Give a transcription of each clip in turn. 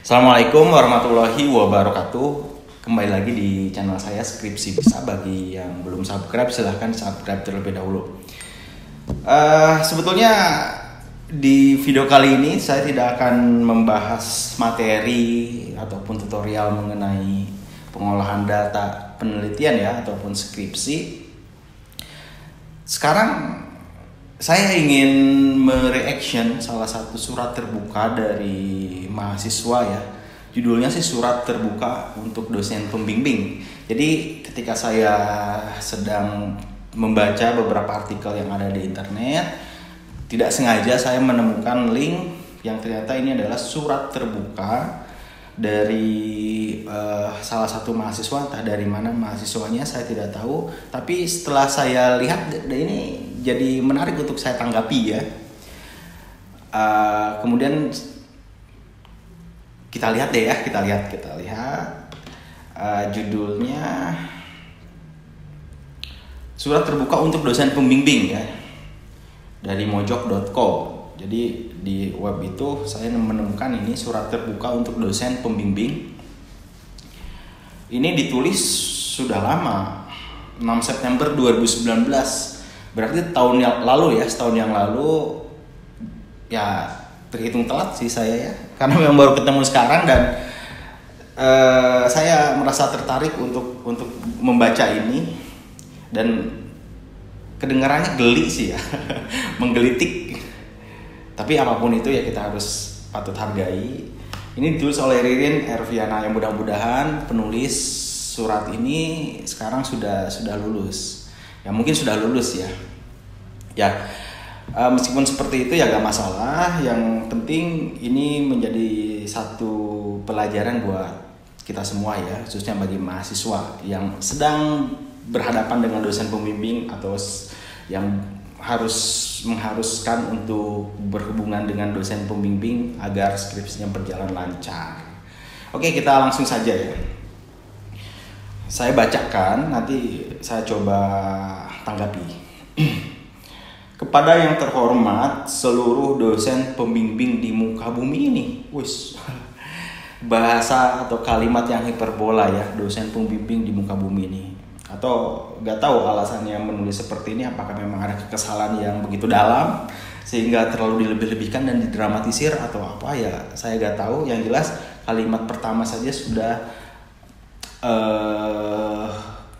Assalamualaikum warahmatullahi wabarakatuh. Kembali lagi di channel saya Skripsi Bisa. Bagi yang belum subscribe silahkan subscribe terlebih dahulu. Sebetulnya di video kali ini saya tidak akan membahas materi ataupun tutorial mengenai pengolahan data penelitian ya ataupun skripsi. Sekarang saya ingin mereaction salah satu surat terbuka dari mahasiswa ya. Judulnya sih surat terbuka untuk dosen pembimbing. Jadi ketika saya sedang membaca beberapa artikel yang ada di internet, tidak sengaja saya menemukan link yang ternyata ini adalah surat terbuka dari salah satu mahasiswa, entah dari mana mahasiswanya saya tidak tahu. Tapi setelah saya lihat ini jadi menarik untuk saya tanggapi ya. Kemudian kita lihat deh ya, kita lihat judulnya surat terbuka untuk dosen pembimbing ya, dari mojok.co. Jadi di web itu saya menemukan ini surat terbuka untuk dosen pembimbing. Ini ditulis sudah lama, 6 September 2019. Berarti tahun yang lalu ya, setahun yang lalu ya, terhitung telat sih saya ya, karena memang baru ketemu sekarang dan saya merasa tertarik untuk membaca ini dan kedengarannya geli sih ya, menggelitik. Tapi apapun itu ya kita harus patut hargai. Ini ditulis oleh Ririn Erviana yang mudah-mudahan penulis surat ini sekarang sudah lulus. Ya mungkin sudah lulus ya. Ya meskipun seperti itu ya gak masalah. Yang penting ini menjadi satu pelajaran buat kita semua ya, khususnya bagi mahasiswa yang sedang berhadapan dengan dosen pembimbing atau yang mengharuskan untuk berhubungan dengan dosen pembimbing agar skripsinya berjalan lancar. Oke, kita langsung saja ya. Saya bacakan, nanti saya coba tanggapi. Kepada yang terhormat seluruh dosen pembimbing di muka bumi ini. Wis. Bahasa atau kalimat yang hiperbola ya, dosen pembimbing di muka bumi ini. Atau gak tahu alasannya menulis seperti ini, apakah memang ada kekesalan yang begitu dalam sehingga terlalu dilebih-lebihkan dan didramatisir atau apa ya, saya gak tahu. Yang jelas kalimat pertama saja sudah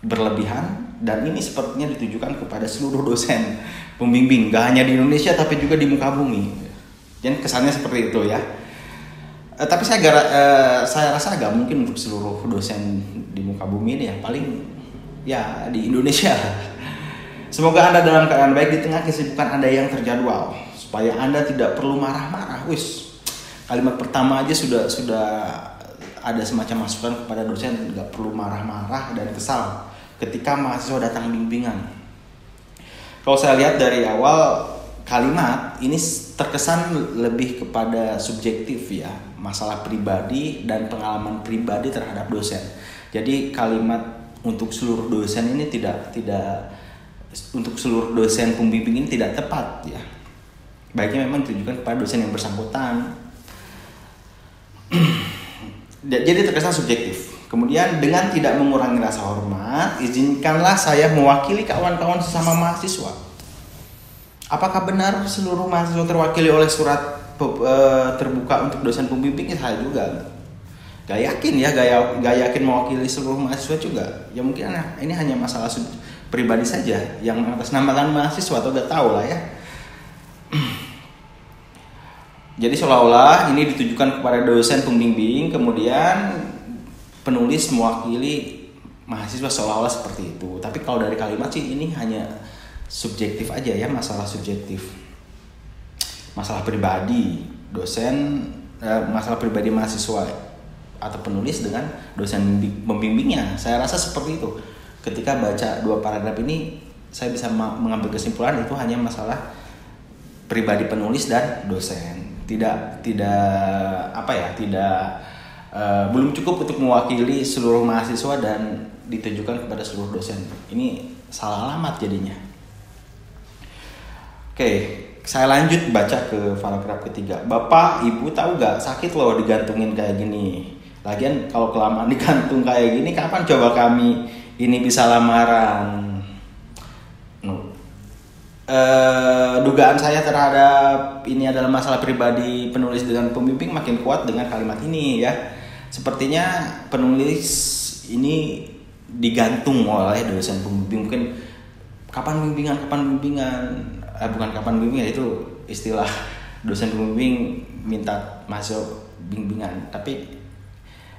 berlebihan dan ini sepertinya ditujukan kepada seluruh dosen pembimbing, gak hanya di Indonesia tapi juga di muka bumi. Dan kesannya seperti itu ya. Tapi saya rasa gak mungkin untuk seluruh dosen di muka bumi ini ya, paling ya di Indonesia. Semoga Anda dalam keadaan baik di tengah kesibukan Anda yang terjadwal, supaya Anda tidak perlu marah-marah. Wis, kalimat pertama aja sudah ada semacam masukan kepada dosen, nggak perlu marah-marah dan kesal ketika mahasiswa datang bimbingan. Kalau saya lihat dari awal kalimat ini terkesan lebih kepada subjektif ya, masalah pribadi dan pengalaman pribadi terhadap dosen. Jadi kalimat untuk seluruh dosen ini tidak untuk seluruh dosen pembimbing ini tidak tepat ya. Baiknya memang ditujukan kepada dosen yang bersangkutan. Jadi terkesan subjektif. Kemudian dengan tidak mengurangi rasa hormat, izinkanlah saya mewakili kawan-kawan sesama mahasiswa. Apakah benar seluruh mahasiswa terwakili oleh surat terbuka untuk dosen pembimbing? Saya juga gak yakin ya, gak yakin mewakili seluruh mahasiswa juga. Ya mungkin ini hanya masalah pribadi saja yang mengatasnamakan mahasiswa atau gak tahu lah ya. Jadi seolah-olah ini ditujukan kepada dosen pembimbing, kemudian penulis mewakili mahasiswa seolah-olah seperti itu. Tapi kalau dari kalimat sih ini hanya subjektif aja ya, masalah subjektif. Masalah pribadi dosen, masalah pribadi mahasiswa atau penulis dengan dosen pembimbingnya. Saya rasa seperti itu. Ketika baca dua paragraf ini, saya bisa mengambil kesimpulan itu hanya masalah pribadi penulis dan dosen. Belum cukup untuk mewakili seluruh mahasiswa dan ditujukan kepada seluruh dosen. Ini salah alamat jadinya. Oke, saya lanjut baca ke paragraf ketiga. Bapak, Ibu tahu gak sakit loh digantungin kayak gini. Lagian kalau kelamaan digantung kayak gini, kapan coba kami ini bisa lamaran? Dugaan saya terhadap ini adalah masalah pribadi penulis dengan pembimbing makin kuat dengan kalimat ini ya. Sepertinya penulis ini digantung oleh dosen pembimbing. Mungkin kapan bimbingan, bukan kapan bimbingan, itu istilah dosen pembimbing minta masuk bimbingan. Tapi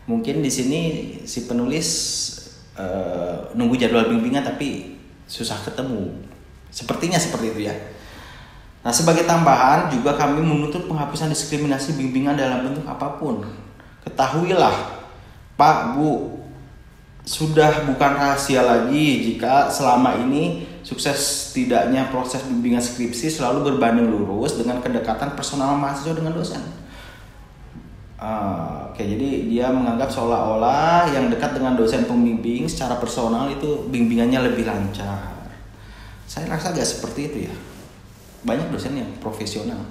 mungkin di sini si penulis nunggu jadwal bimbingan tapi susah ketemu. Sepertinya seperti itu ya. Nah, sebagai tambahan juga kami menuntut penghapusan diskriminasi bimbingan dalam bentuk apapun. Ketahuilah, Pak, Bu, sudah bukan rahasia lagi jika selama ini sukses tidaknya proses bimbingan skripsi selalu berbanding lurus dengan kedekatan personal mahasiswa dengan dosen. Oke, jadi dia menganggap seolah-olah yang dekat dengan dosen pembimbing secara personal itu bimbingannya lebih lancar. Saya rasa gak seperti itu ya. Banyak dosen yang profesional.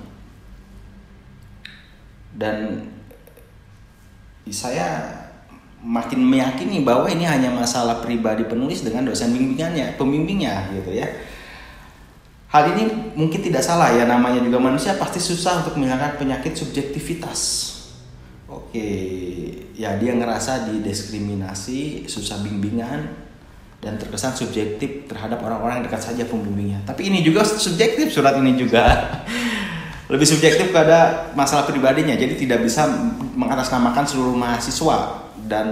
Dan saya makin meyakini bahwa ini hanya masalah pribadi penulis dengan dosen pembimbingnya gitu ya. Hal ini mungkin tidak salah ya, namanya juga manusia pasti susah untuk menghilangkan penyakit subjektivitas. Oke, ya dia ngerasa didiskriminasi, susah bimbingan, dan terkesan subjektif terhadap orang-orang yang dekat saja pembimbingnya. Tapi ini juga subjektif, surat ini juga lebih subjektif pada masalah pribadinya. Jadi tidak bisa mengatasnamakan seluruh mahasiswa dan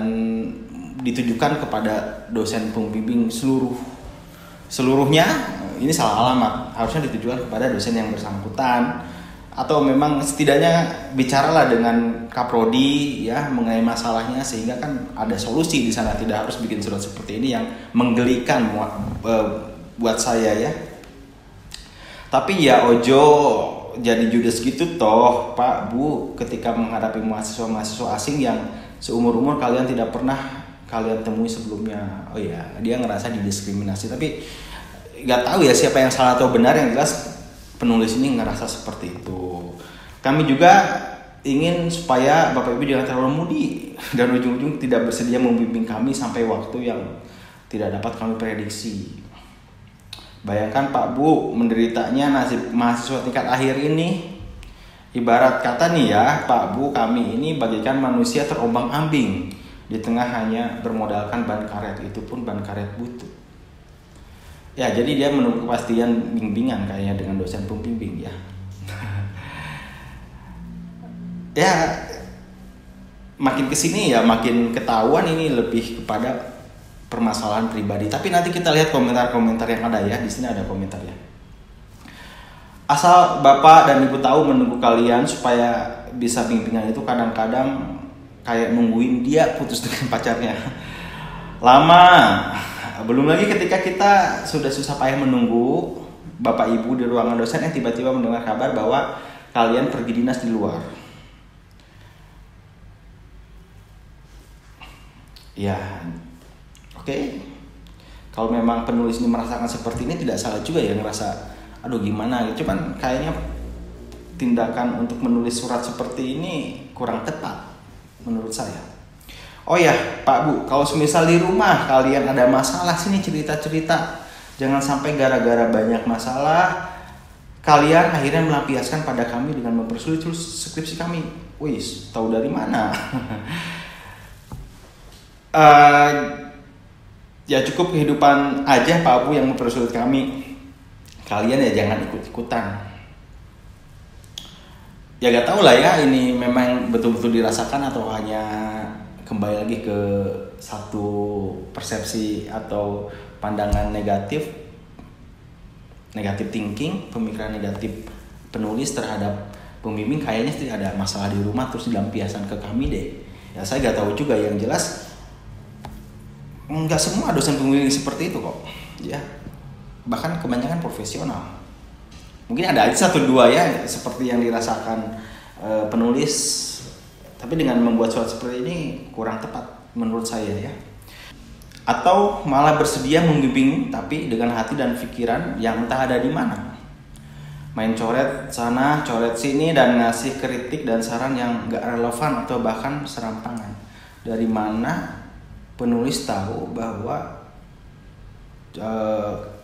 ditujukan kepada dosen pembimbing seluruhnya. Ini salah alamat, harusnya ditujukan kepada dosen yang bersangkutan, atau memang setidaknya bicaralah dengan kaprodi ya mengenai masalahnya, sehingga kan ada solusi di sana, tidak harus bikin surat seperti ini yang menggelikan buat saya ya. Tapi ya ojo jadi judes gitu toh, Pak, Bu, ketika menghadapi mahasiswa asing yang seumur-umur kalian tidak pernah kalian temui sebelumnya. Oh ya, dia ngerasa didiskriminasi, tapi nggak tahu ya siapa yang salah atau benar. Yang jelas penulis ini ngerasa seperti itu. Kami juga ingin supaya Bapak Ibu jangan terlalu mudi dan ujung-ujung tidak bersedia membimbing kami sampai waktu yang tidak dapat kami prediksi. Bayangkan Pak, Bu, menderitanya nasib mahasiswa tingkat akhir ini. Ibarat kata nih ya, Pak, Bu, kami ini bagaikan manusia terombang-ambing di tengah hanya bermodalkan ban karet, itu pun ban karet butut. Ya, jadi dia menunggu kepastian bimbingan kayaknya dengan dosen pembimbing ya. Ya, makin kesini ya makin ketahuan ini lebih kepada permasalahan pribadi. Tapi nanti kita lihat komentar-komentar yang ada ya. Di sini ada komentar ya. Asal Bapak dan Ibu tahu, menunggu kalian supaya bisa bimbingan itu kadang-kadang kayak nungguin dia putus dengan pacarnya. Lama. Belum lagi ketika kita sudah susah payah menunggu Bapak Ibu di ruangan dosen yang tiba-tiba mendengar kabar bahwa kalian pergi dinas di luar. Ya, oke. Kalau memang penulis ini merasakan seperti ini, tidak salah juga ya ngerasa aduh gimana gitu. Cuman kayaknya tindakan untuk menulis surat seperti ini kurang tepat menurut saya. Oh ya, Pak, Bu, kalau semisal di rumah kalian ada masalah, sini cerita-cerita. Jangan sampai gara-gara banyak masalah kalian akhirnya melampiaskan pada kami dengan mempersulit skripsi kami. Wis, tahu dari mana? Ya cukup kehidupan aja Pak, Bu, yang mempersulit kami. Kalian ya jangan ikut-ikutan. Ya gak tahu lah ya, ini memang betul-betul dirasakan atau hanya kembali lagi ke satu persepsi atau pandangan negatif thinking, pemikiran negatif penulis terhadap pembimbing. Kayaknya sih ada masalah di rumah terus dilampiaskan ke kami deh. Ya saya gak tahu juga, yang jelas nggak semua dosen pembimbing seperti itu kok ya, bahkan kebanyakan profesional. Mungkin ada aja satu dua ya seperti yang dirasakan penulis. Tapi dengan membuat surat seperti ini kurang tepat menurut saya ya. Atau malah bersedia membimbing tapi dengan hati dan pikiran yang entah ada di mana. main coret sana, coret sini, dan ngasih kritik dan saran yang gak relevan atau bahkan serampangan. Dari mana penulis tahu bahwa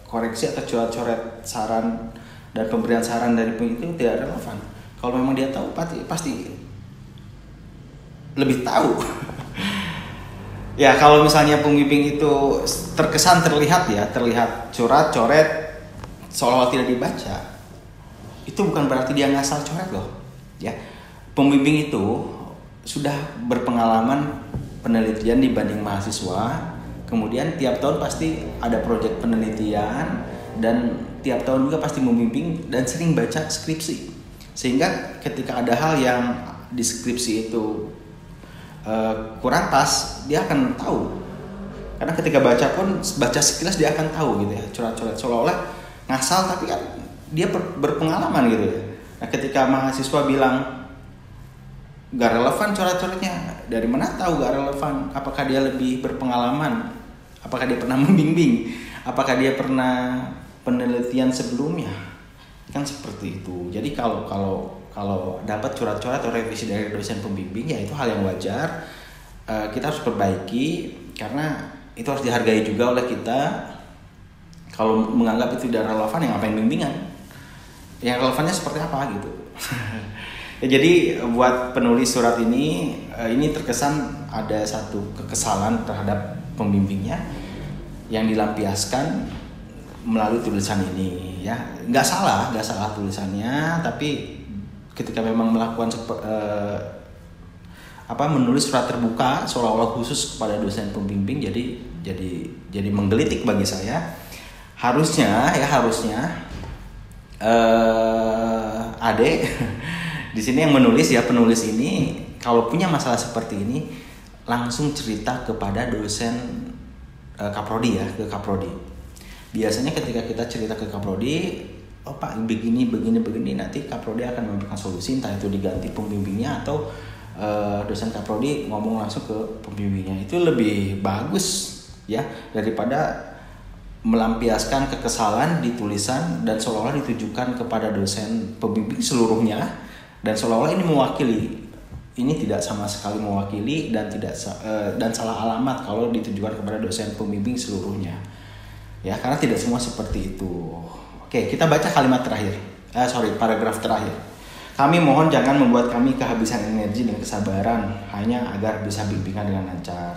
koreksi atau coret-coret saran dan pemberian saran dari pembimbing itu tidak relevan? Kalau memang dia tahu, pasti lebih tahu. Ya, kalau misalnya pembimbing itu terlihat coret-coret seolah-olah tidak dibaca, itu bukan berarti dia ngasal coret loh. Ya, pembimbing itu sudah berpengalaman penelitian dibanding mahasiswa. Kemudian tiap tahun pasti ada proyek penelitian, dan tiap tahun juga pasti membimbing dan sering baca skripsi. Sehingga ketika ada hal yang di skripsi itu kurang pas, dia akan tahu. Karena ketika baca sekilas dia akan tahu gitu ya, coret-coret seolah-olah ngasal tapi kan dia berpengalaman gitu ya. Nah, ketika mahasiswa bilang gak relevan coret-coretnya, dari mana tahu gak relevan? Apakah dia lebih berpengalaman? Apakah dia pernah membimbing? Apakah dia pernah penelitian sebelumnya? Kan seperti itu. Jadi kalau dapat coret-coret atau revisi dari dosen pembimbing, ya itu hal yang wajar. Kita harus perbaiki karena itu harus dihargai juga oleh kita. Kalau menganggap itu tidak relevan, ya ngapain bimbingan? Yang relevannya seperti apa gitu. Ya, jadi buat penulis surat ini terkesan ada satu kekesalan terhadap pembimbingnya yang dilampiaskan melalui tulisan ini. Ya, nggak salah tulisannya, tapi ketika memang melakukan menulis surat terbuka seolah-olah khusus kepada dosen pembimbing, jadi menggelitik bagi saya. Harusnya Ade di sini yang penulis ini kalau punya masalah seperti ini langsung cerita kepada dosen kaprodi ya, ke kaprodi. Biasanya ketika kita cerita ke kaprodi, oh Pak begini, nanti kaprodi akan memberikan solusi, entah itu diganti pembimbingnya atau dosen kaprodi ngomong langsung ke pembimbingnya. Itu lebih bagus ya daripada melampiaskan kekesalan di tulisan dan seolah-olah ditujukan kepada dosen pembimbing seluruhnya, dan seolah-olah ini mewakili. Ini tidak sama sekali mewakili dan salah alamat kalau ditujukan kepada dosen pembimbing seluruhnya. Ya, karena tidak semua seperti itu. Oke, kita baca paragraf terakhir. Kami mohon jangan membuat kami kehabisan energi dan kesabaran hanya agar bisa bimbingan dengan lancar.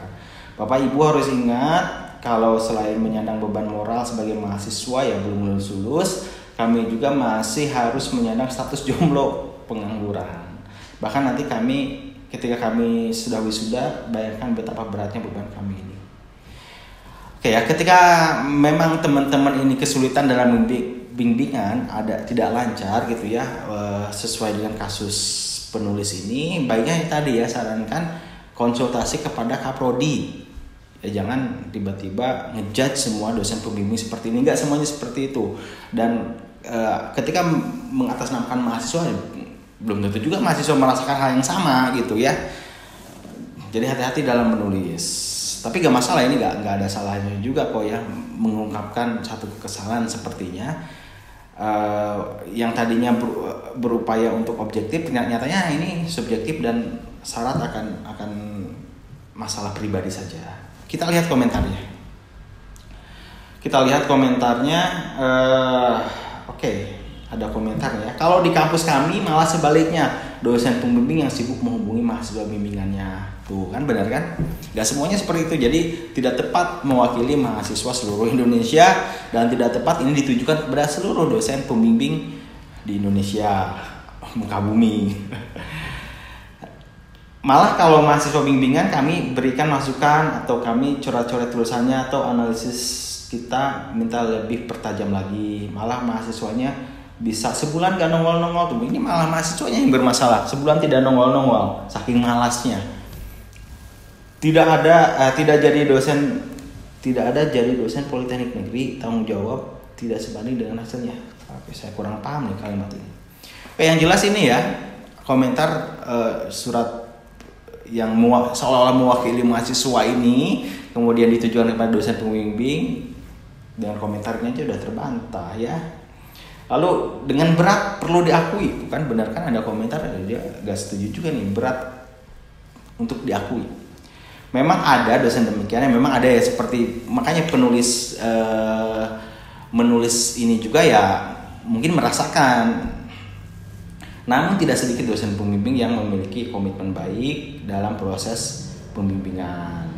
Bapak Ibu harus ingat, kalau selain menyandang beban moral sebagai mahasiswa yang belum lulus, kami juga masih harus menyandang status jomblo pengangguran. Bahkan nanti ketika kami sudah wisuda, bayangkan betapa beratnya beban kami ini. Oke ya, ketika memang teman-teman ini kesulitan dalam bimbingan, tidak lancar gitu ya, sesuai dengan kasus penulis ini, baiknya tadi ya sarankan konsultasi kepada kaprodi. Ya, jangan tiba-tiba ngejudge semua dosen pembimbing seperti ini. Enggak semuanya seperti itu. Dan ketika mengatasnamakan mahasiswa, belum tentu juga mahasiswa merasakan hal yang sama gitu ya. Jadi hati-hati dalam menulis. Tapi gak masalah, ini gak ada salahnya juga kok ya mengungkapkan satu kekesalan sepertinya. Yang tadinya berupaya untuk objektif, nyatanya ini subjektif dan syarat akan masalah pribadi saja. Kita lihat komentarnya. Oke, ada komentarnya. Kalau di kampus kami malah sebaliknya, dosen pembimbing yang sibuk menghubungi mahasiswa bimbingannya. Tuh kan, benar kan? Gak semuanya seperti itu. Jadi tidak tepat mewakili mahasiswa seluruh Indonesia, dan tidak tepat ini ditujukan kepada seluruh dosen pembimbing di Indonesia, muka bumi. Malah kalau mahasiswa bimbingan kami berikan masukan atau kami coret-coret tulisannya atau analisis kita minta lebih pertajam lagi. Malah mahasiswanya bisa sebulan gak nongol-nongol tuh. Ini malah mahasiswanya yang bermasalah. Sebulan tidak nongol-nongol saking malasnya. Tidak ada jadi dosen Politeknik Negeri, tanggung jawab tidak sebanding dengan hasilnya. Tapi saya kurang paham nih kalimat ini. Yang jelas ini ya komentar surat yang seolah-olah mewakili mahasiswa ini kemudian ditujukan kepada dosen pembimbing, dengan komentarnya aja udah terbantah ya. Lalu dengan berat perlu diakui, bukan benar kan ada komentar dia gak setuju juga nih berat untuk diakui. Memang ada dosen demikian, memang ada ya seperti makanya penulis menulis ini juga ya mungkin merasakan. Namun tidak sedikit dosen pembimbing yang memiliki komitmen baik dalam proses pembimbingan.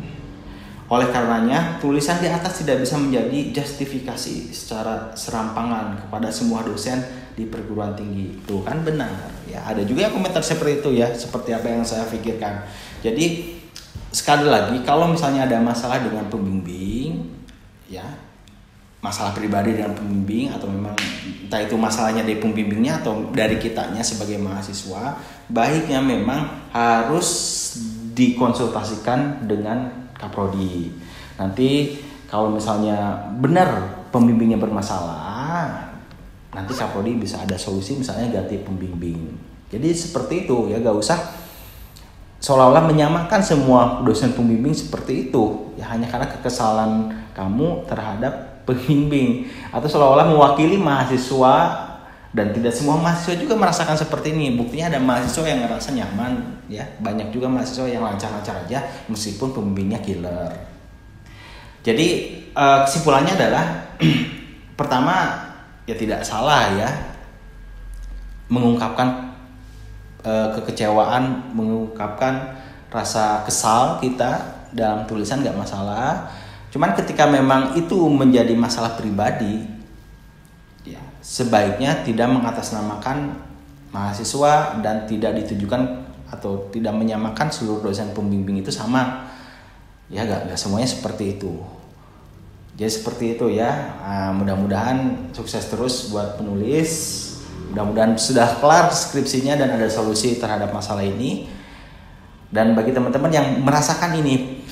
Oleh karenanya, tulisan di atas tidak bisa menjadi justifikasi secara serampangan kepada semua dosen di perguruan tinggi. Itu kan benar. Ya, ada juga yang komentar seperti itu ya, seperti apa yang saya pikirkan. Jadi sekali lagi, kalau misalnya ada masalah dengan pembimbing, ya masalah pribadi dengan pembimbing atau memang entah itu masalahnya dari pembimbingnya atau dari kitanya sebagai mahasiswa, baiknya memang harus dikonsultasikan dengan Kaprodi. Nanti kalau misalnya benar pembimbingnya bermasalah, nanti Kaprodi bisa ada solusi misalnya ganti pembimbing. Jadi seperti itu ya, gak usah seolah-olah menyamakan semua dosen pembimbing seperti itu ya hanya karena kekesalan kamu terhadap pembimbing atau seolah-olah mewakili mahasiswa. Dan tidak semua mahasiswa juga merasakan seperti ini. Buktinya ada mahasiswa yang ngerasa nyaman ya, banyak juga mahasiswa yang lancar-lancar aja meskipun pembimbingnya killer. Jadi kesimpulannya adalah pertama ya tidak salah ya mengungkapkan kekecewaan, mengungkapkan rasa kesal kita dalam tulisan gak masalah. Cuman ketika memang itu menjadi masalah pribadi, ya sebaiknya tidak mengatasnamakan mahasiswa dan tidak ditujukan atau tidak menyamakan seluruh dosen pembimbing itu sama. Ya gak semuanya seperti itu. Jadi seperti itu ya. Mudah-mudahan sukses terus buat penulis. Mudah-mudahan sudah kelar skripsinya dan ada solusi terhadap masalah ini. Dan bagi teman-teman yang merasakan ini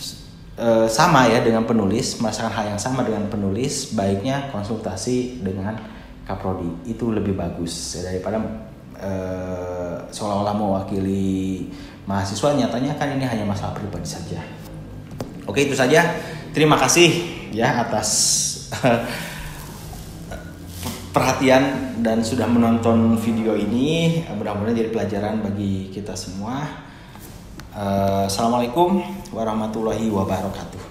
sama ya dengan penulis, merasakan hal yang sama dengan penulis, baiknya konsultasi dengan Kaprodi. Itu lebih bagus ya, daripada seolah-olah mewakili mahasiswa, nyatanya kan ini hanya masalah pribadi saja. Oke, itu saja. Terima kasih ya atas perhatian dan sudah menonton video ini. Mudah-mudahan jadi pelajaran bagi kita semua. Assalamualaikum warahmatullahi wabarakatuh.